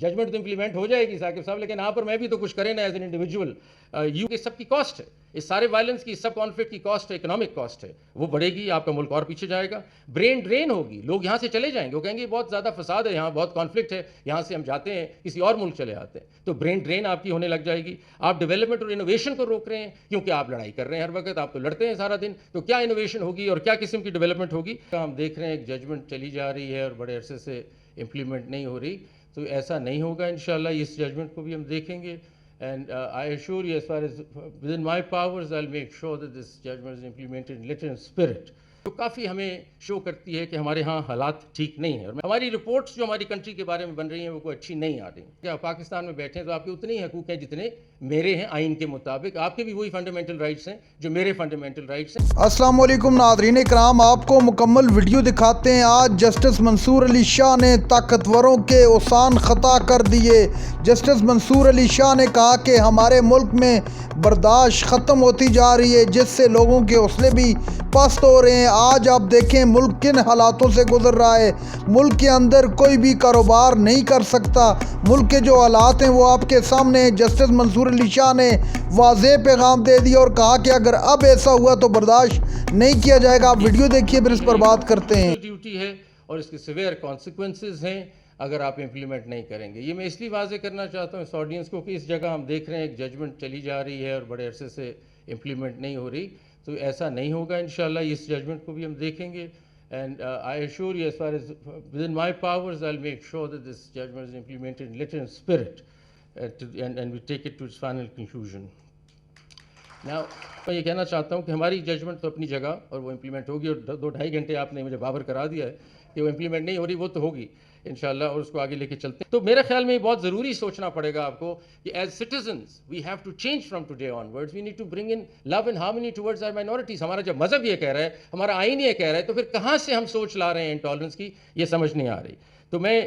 Judgment تو implement ہو جائے گی ثاقب صاحب، لیکن یہاں پر میں بھی تو کچھ کریں نا ایز این انڈیویجول. یو کے سب کی کاسٹ ہے، اس سارے وائلنس کی، سب کانفلکٹ کی کاسٹ ہے، اکنامک کاسٹ ہے، وہ بڑھے گی، آپ کا ملک اور پیچھے جائے گا. برین ڈرین ہوگی، لوگ یہاں سے چلے جائیں گے، وہ کہیں گے بہت زیادہ فساد ہے یہاں، بہت کانفلکٹ ہے یہاں سے، ہم جاتے ہیں کسی اور ملک چلے آتے ہیں. تو برین ڈرین آپ کی ہونے لگ جائے گی. آپ ڈیولپمنٹ اور انوویشن کو روک رہے ہیں کیونکہ آپ لڑائی کر رہے ہیں ہر وقت، آپ تو لڑتے ہیں سارا دن. تو کیا انوویشن ہوگی اور کیا قسم کی ڈیولپمنٹ ہوگی؟ ہم دیکھ رہے ہیں ایک ججمنٹ چلی جا رہی ہے اور بڑے عرصے سے امپلیمنٹ نہیں ہو رہی. تو ایسا نہیں ہوگا انشاءاللہ. اس ججمنٹ کو بھی ہم دیکھیں گے. And I assure you, as far as within my powers, I'll make sure that this judgment is implemented in letter and spirit. تو کافی ہمیں شو کرتی ہے کہ ہمارے ہاں حالات ٹھیک نہیں ہیں، اور ہماری رپورٹس جو ہماری کنٹری کے بارے میں بن رہی ہیں وہ کوئی اچھی نہیں آ رہی. کیا پاکستان میں بیٹھے ہیں تو آپ کے اتنے ہی حقوق ہیں جتنے میرے ہیں آئین کے مطابق، آپ کے بھی وہی فنڈامنٹل رائٹس ہیں جو میرے فنڈامنٹل رائٹس ہیں. السلام علیکم ناظرین اکرام، آپ کو مکمل ویڈیو دکھاتے ہیں. آج جسٹس منصور علی شاہ نے طاقتوروں کے اوسان خطا کر دیے. جسٹس منصور علی شاہ نے کہا کہ ہمارے ملک میں برداشت ختم ہوتی جا رہی ہے، جس سے لوگوں کے حوصلے بھی پست ہو رہے ہیں. آج آپ دیکھیں ملک کن حالاتوں سے گزر رہا ہے. ملک کے اندر کوئی بھی کاروبار نہیں کر سکتا. ملک کے جو حالات ہیں وہ آپ کے سامنے. جسٹس منصور علی شاہ نے واضح پیغام دے دیا اور کہا کہ اگر اب ایسا ہوا تو برداشت نہیں کیا جائے گا. آپ ویڈیو دیکھیے پھر اس پر بات کرتے ہیں. ڈیوٹی ہے اور اس کے سیویئر کانسیکوینسز ہیں اگر آپ امپلیمنٹ نہیں کریں گے. یہ میں اس لیے واضح کرنا چاہتا ہوں اس آڈینس کو کہ اس جگہ ہم دیکھ رہے ہیں ایک ججمنٹ چلی جا رہی ہے اور بڑے عرصے سے امپلیمنٹ نہیں ہو رہی. تو ایسا نہیں ہوگا انشاءاللہ. اس ججمنٹ کو بھی ہم دیکھیں گے. And I assure you, as far as within my powers, I'll make sure that this judgment is implemented in letter and spirit, and we take it to its final conclusion. Now, میں یہ کہنا چاہتا ہوں کہ ہماری judgment تو اپنی جگہ اور وہ امپلیمنٹ ہوگی، اور 2-2.5 گھنٹے آپ نے مجھے بابر کرا دیا ہے کہ وہ امپلیمنٹ نہیں ہو رہی، وہ تو ہوگی انشاءاللہ، اور اس کو آگے لے کے چلتے ہیں. تو میرے خیال میں یہ بہت ضروری سوچنا پڑے گا آپ کو کہ as citizens we have to change from today onwards. We need to bring in love and harmony towards our minorities. ہمارا جب مذہب یہ کہہ رہا ہے، ہمارا آئین یہ کہہ رہا ہے، تو پھر کہاں سے ہم سوچ لا رہے ہیں انٹالرنس کی؟ یہ سمجھ نہیں آ رہی. تو میں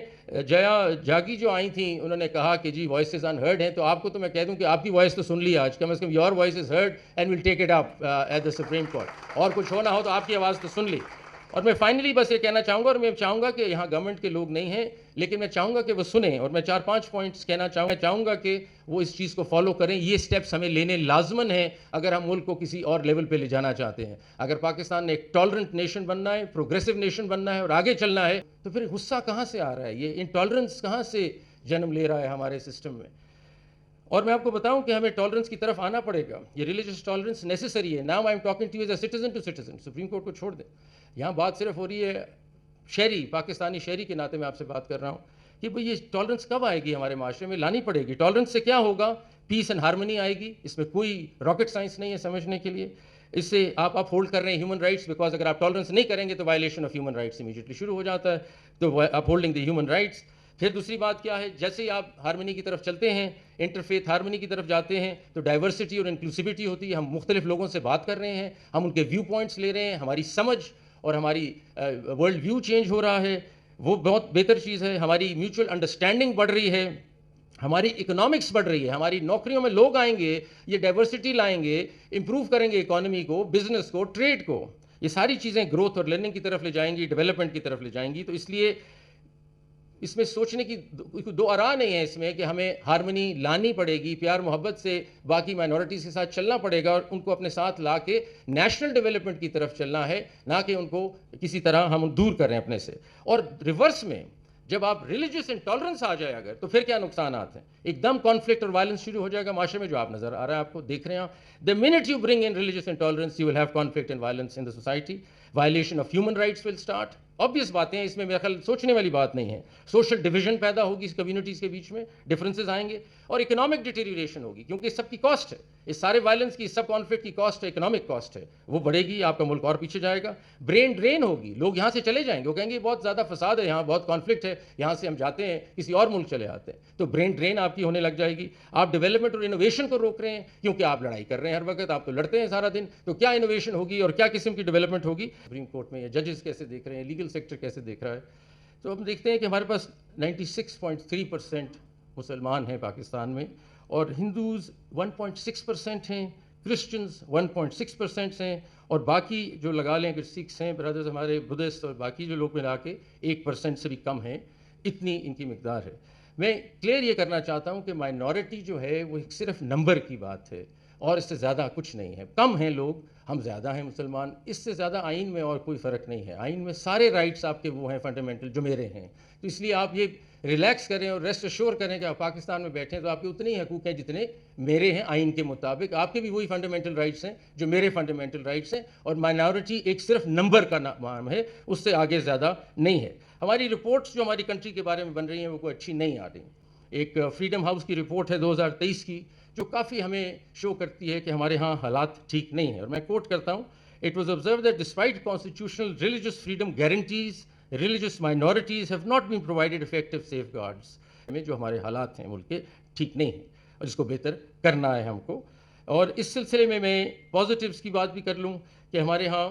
جاگی جو آئی تھیں انہوں نے کہا کہ جی وائسز ان ہرڈ ہیں. تو آپ کو تو میں کہہ دوں کہ آپ کی وائس تو سن لی آج، کم از کم your voice is heard and will take it up at the supreme court. اور کچھ ہونا ہو تو آپ کی آواز تو سن لی. اور میں فائنلی بس یہ کہنا چاہوں گا، اور میں چاہوں گا کہ یہاں گورنمنٹ کے لوگ نہیں ہیں، لیکن میں چاہوں گا کہ وہ سنیں، اور میں 4-5 پوائنٹس کہنا چاہوں گا کہ وہ اس چیز کو فالو کریں. یہ سٹیپس ہمیں لینے لازمن ہیں اگر ہم ملک کو کسی اور لیول پہ لے جانا چاہتے ہیں. اگر پاکستان نے ایک ٹالرنٹ نیشن بننا ہے، پروگریسو نیشن بننا ہے اور آگے چلنا ہے، تو پھر غصہ کہاں سے آ رہا ہے؟ یہ انٹالرنس کہاں سے جنم لے رہا ہے ہمارے سسٹم میں؟ اور میں آپ کو بتاؤں کہ ہمیں ٹالرنس کی طرف آنا پڑے گا. یہ ریلیجس ٹالرنس نیسیسری ہے. Now I am talking to you as a citizen to citizen. Supreme court کو چھوڑ دیں. یہاں بات صرف ہو رہی ہے شہری، پاکستانی شہری کے ناطے میں آپ سے بات کر رہا ہوں کہ بھئی یہ ٹالرنس کب آئے گی ہمارے معاشرے میں؟ لانی پڑے گی. ٹالرنس سے کیا ہوگا؟ پیس اینڈ ہارمنی آئے گی. اس میں کوئی راکٹ سائنس نہیں ہے سمجھنے کے لیے. اس سے آپ ہولڈ کر رہے ہیں ہیومن رائٹس، بیکاز اگر آپ ٹالرنس نہیں کریں گے تو violation of human rights immediately شروع ہو جاتا ہے. تو اپ ہولڈنگ دی ہیومن رائٹس. پھر دوسری بات کیا ہے؟ جیسے ہی آپ ہارمنی کی طرف چلتے ہیں، انٹرفیتھ ہارمنی کی طرف جاتے ہیں، تو ڈائیورسٹی اور انکلوسیوٹی ہوتی ہے. ہم مختلف لوگوں سے بات کر رہے ہیں، ہم ان کے ویو پوائنٹس لے رہے ہیں، ہماری سمجھ اور ہماری ورلڈ ویو چینج ہو رہا ہے. وہ بہت بہتر چیز ہے. ہماری میوچل انڈرسٹینڈنگ بڑھ رہی ہے، ہماری اکنامکس بڑھ رہی ہے، ہماری نوکریوں میں لوگ آئیں گے، یہ ڈائیورسٹی لائیں گے، امپروو کریں گے اکانومی کو، بزنس کو، ٹریڈ کو. یہ ساری چیزیں گروتھ اور لرننگ کی طرف لے جائیں گی، ڈیولپمنٹ کی طرف لے جائیں گی. تو اس لیے اس میں سوچنے کی دو آراء نہیں ہے اس میں کہ ہمیں ہارمنی لانی پڑے گی، پیار محبت سے باقی مائنورٹیز کے ساتھ چلنا پڑے گا اور ان کو اپنے ساتھ لا کے نیشنل ڈیولپمنٹ کی طرف چلنا ہے، نہ کہ ان کو کسی طرح ہم دور کریں اپنے سے. اور ریورس میں جب آپ ریلیجس انٹالرنس آ جائے اگر، تو پھر کیا نقصانات ہیں؟ ایک دم کانفلکٹ اور وائلنس شروع ہو جائے گا معاشرے میں، جو آپ نظر آ رہا ہے، آپ کو دیکھ رہے ہیں. The moment you bring in religious intolerance you will have conflict and violence in the society. Violation of human rights will start. obvious باتیں ہیں، اس میں میرا خیال سوچنے والی بات نہیں ہے. سوشل ڈویژن پیدا ہوگی، اس کمیونٹیز کے بیچ میں ڈفرینسز آئیں گے، اور اکنامک ڈیٹیریوریشن ہوگی، کیونکہ اس سب کی کاسٹ ہے. اس سارے وائلنس کی، سب کانفلکٹ کی کاسٹ ہے، اکنامک کاسٹ ہے، وہ بڑھے گی، آپ کا ملک اور پیچھے جائے گا. برین ڈرین ہوگی، لوگ یہاں سے چلے جائیں گے، وہ کہیں گے بہت زیادہ فساد ہے یہاں، بہت کانفلکٹ ہے یہاں سے، ہم جاتے ہیں کسی اور ملک چلے آتے ہیں. تو برین ڈرین آپ کی ہونے لگ جائے گی. آپ ڈیولپمنٹ اور انوویشن کو روک رہے ہیں کیونکہ آپ لڑائی کر رہے ہیں ہر وقت، آپ تو لڑتے ہیں سارا دن. تو کیا انوویشن ہوگی اور کیا قسم کی ڈیولپمنٹ ہوگی؟ سپریم کورٹ میں ججز کیسے دیکھ رہے ہیں، لیگل سیکٹر کیسے دیکھ رہا ہے؟ تو ہم دیکھتے ہیں کہ ہمارے پاس 96.3% مسلمان ہیں پاکستان میں، اور ہندوز 1.6% ہیں، کرسچنز 1.6% ہیں، اور باقی جو لگا لیں، اگر سکھس ہیں برادرز ہمارے، بدھسٹ اور باقی جو لوگ ملا کے 1% سے بھی کم ہیں. اتنی ان کی مقدار ہے. میں کلیئر یہ کرنا چاہتا ہوں کہ مائنورٹی جو ہے وہ ایک صرف نمبر کی بات ہے اور اس سے زیادہ کچھ نہیں ہے. کم ہیں لوگ, ہم زیادہ ہیں مسلمان, اس سے زیادہ آئین میں اور کوئی فرق نہیں ہے. آئین میں سارے رائٹس آپ کے وہ ہیں فنڈامنٹل جو میرے ہیں. تو اس لیے آپ یہ ریلیکس کریں اور ریسٹ ایشور کریں کہ آپ پاکستان میں بیٹھیں تو آپ کے اتنے ہی حقوق ہیں جتنے میرے ہیں آئین کے مطابق. آپ کے بھی وہی فنڈامنٹل رائٹس ہیں جو میرے فنڈامنٹل رائٹس ہیں, اور مائنورٹی ایک صرف نمبر کا نام ہے, اس سے آگے زیادہ نہیں ہے. ہماری رپورٹس جو ہماری کنٹری کے بارے میں بن رہی ہیں وہ کوئی اچھی نہیں آ رہی. ایک فریڈم ہاؤس کی رپورٹ ہے 2023 کی جو کافی ہمیں شو کرتی ہے کہ ہمارے ہاں حالات ٹھیک نہیں ہیں, اور میں کوٹ کرتا ہوں, it was observed that despite constitutional religious freedom guarantees, religious minorities have not been provided effective safeguards. ہمیں جو ہمارے حالات ہیں ملک کے ٹھیک نہیں ہیں اور جس کو بہتر کرنا ہے ہم کو. اور اس سلسلے میں پازیٹیوز کی بات بھی کر لوں کہ ہمارے ہاں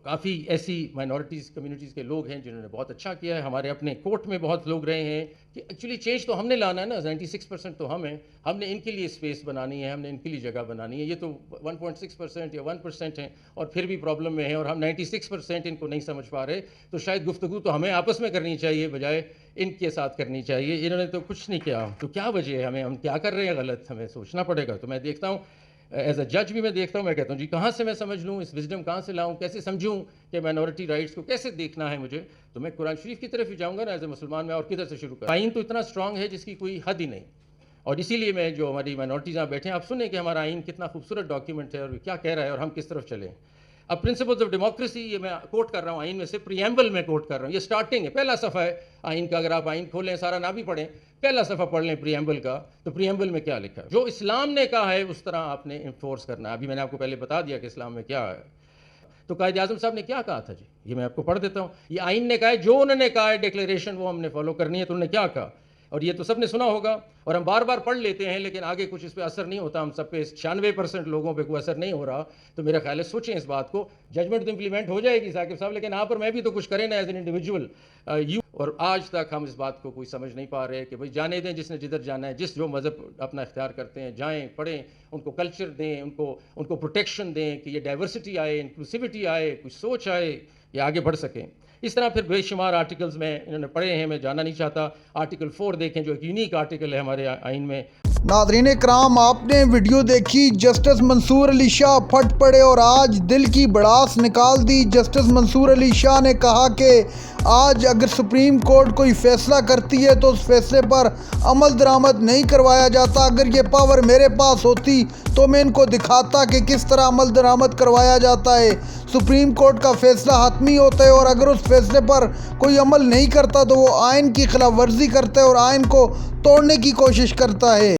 کافی ایسی مائنورٹیز کمیونٹیز کے لوگ ہیں جنہوں نے بہت اچھا کیا ہے. ہمارے اپنے کورٹ میں بہت لوگ رہے ہیں کہ ایکچولی چینج تو ہم نے لانا ہے نا, 96% تو ہم ہیں, ہم نے ان کے لیے اسپیس بنانی ہے, ہم نے ان کے لیے جگہ بنانی ہے. یہ تو 1.6% یا 1% ہیں اور پھر بھی پرابلم میں ہیں, اور ہم 96% ان کو نہیں سمجھ پا رہے. تو شاید گفتگو تو ہمیں آپس میں کرنی چاہیے بجائے ان کے ساتھ کرنی چاہیے. انہوں نے تو کچھ نہیں کیا, تو کیا وجہ ہے, ہم کیا کر رہے ہیں غلط, ہمیں سوچنا پڑے گا. تو میں دیکھتا ہوں ایز اے جج بھی میں دیکھتا ہوں, میں کہتا ہوں جی کہاں سے میں سمجھ لوں, اس وزڈم کہاں سے لاؤں, کیسے سمجھوں کہ مائنورٹی رائٹس کو کیسے دیکھنا ہے مجھے. تو میں قرآن شریف کی طرف ہی جاؤں گا نا ایز اے مسلمان, میں اور کدھر سے شروع کروں. آئین تو اتنا اسٹرانگ ہے جس کی کوئی حد ہی نہیں, اور اسی لیے میں جو ہماری مائنورٹیز یہاں بیٹھے ہیں, آپ سنیں کہ ہمارا آئین کتنا خوبصورت ڈاکیومنٹ ہے اور کیا کہہ رہا ہے اور ہم کس طرف چلیں. اب پرنسپلز آف ڈیموکریسی, یہ میں کوٹ کر رہا ہوں آئین میں سے, پریمبل میں کوٹ کر رہا ہوں, یہ سٹارٹنگ ہے, پہلا صفحہ ہے آئین کا. اگر آپ آئین کھولیں, سارا نہ بھی پڑھیں, پہلا صفحہ پڑھ لیں پریمبل کا, تو پریمبل میں کیا لکھا ہے. جو اسلام نے کہا ہے اس طرح آپ نے انفورس کرنا ہے. ابھی میں نے آپ کو پہلے بتا دیا کہ اسلام میں کیا ہے. تو قائد اعظم صاحب نے کیا کہا تھا جی, یہ میں آپ کو پڑھ دیتا ہوں. یہ آئین نے کہا ہے, جو انہوں نے کہا ہے ڈکلیریشن وہ ہم نے فالو کرنی ہے. تو انہوں نے کیا کہا, اور یہ تو سب نے سنا ہوگا اور ہم بار بار پڑھ لیتے ہیں, لیکن آگے کچھ اس پہ اثر نہیں ہوتا. ہم سب پہ 96% لوگوں پہ کوئی اثر نہیں ہو رہا. تو میرا خیال ہے سوچیں اس بات کو. ججمنٹ تو امپلیمنٹ ہو جائے گی ثاقب صاحب, لیکن یہاں پر میں بھی تو کچھ کریں نا ایز این انڈیویجول. اور آج تک ہم اس بات کو کوئی سمجھ نہیں پا رہے کہ بھائی جانے دیں, جس نے جدھر جانا ہے, جس جو مذہب اپنا اختیار کرتے ہیں جائیں, پڑھیں, ان کو کلچر دیں, ان کو پروٹیکشن دیں کہ یہ ڈائیورسٹی آئے, انکلوسیوٹی آئے, کچھ سوچ آئے, یہ آگے بڑھ سکیں. اس طرح پھر بے شمار آرٹیکلز میں انہوں نے پڑھے ہیں, میں جانا نہیں چاہتا. آرٹیکل 4 دیکھیں جو ایک یونیک آرٹیکل ہے ہمارے آئین میں. ناظرین کرام, آپ نے ویڈیو دیکھی, جسٹس منصور علی شاہ پھٹ پڑے اور آج دل کی بڑاس نکال دی. جسٹس منصور علی شاہ نے کہا کہ آج اگر سپریم کورٹ کوئی فیصلہ کرتی ہے تو اس فیصلے پر عمل درآمد نہیں کروایا جاتا. اگر یہ پاور میرے پاس ہوتی تو میں ان کو دکھاتا کہ کس طرح عمل درآمد کروایا جاتا ہے. سپریم کورٹ کا فیصلہ حتمی ہوتا ہے, اور اگر اس فیصلے پر کوئی عمل نہیں کرتا تو وہ آئین کی خلاف ورزی کرتا ہے اور آئین کو توڑنے کی کوشش کرتا ہے.